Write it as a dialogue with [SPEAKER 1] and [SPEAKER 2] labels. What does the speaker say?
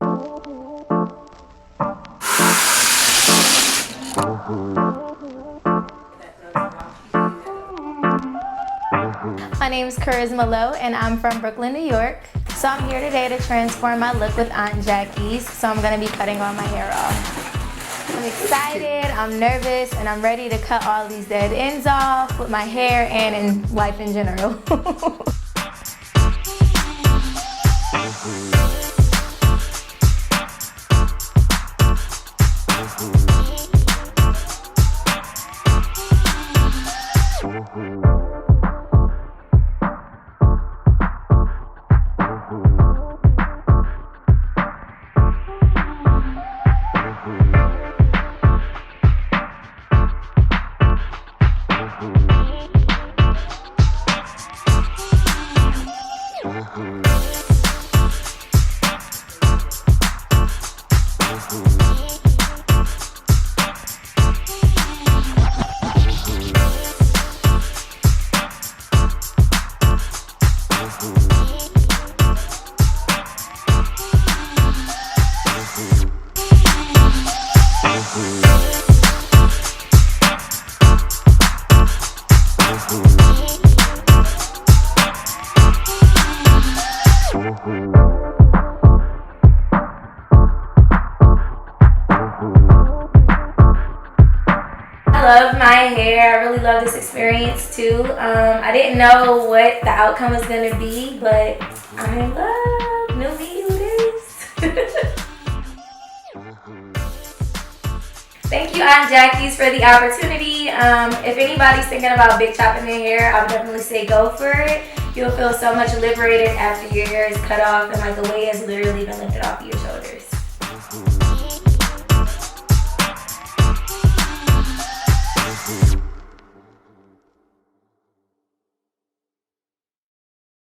[SPEAKER 1] My name is Charisma Lowe and I'm from Brooklyn, New York. So I'm here today to transform my look with Aunt Jackie's. So I'm gonna be cutting all my hair off. I'm excited, I'm nervous, and I'm ready to cut all these dead ends off with my hair and in life in general. I love my hair. I really love this experience too. I didn't know what the outcome was going to be, but I'm in love. New me, who this? Thank you, Aunt Jackie's, for the opportunity. If anybody's thinking about big chopping their hair, I would definitely say go for it. You'll feel so much liberated after your hair is cut off and like the weight has literally been lifted off your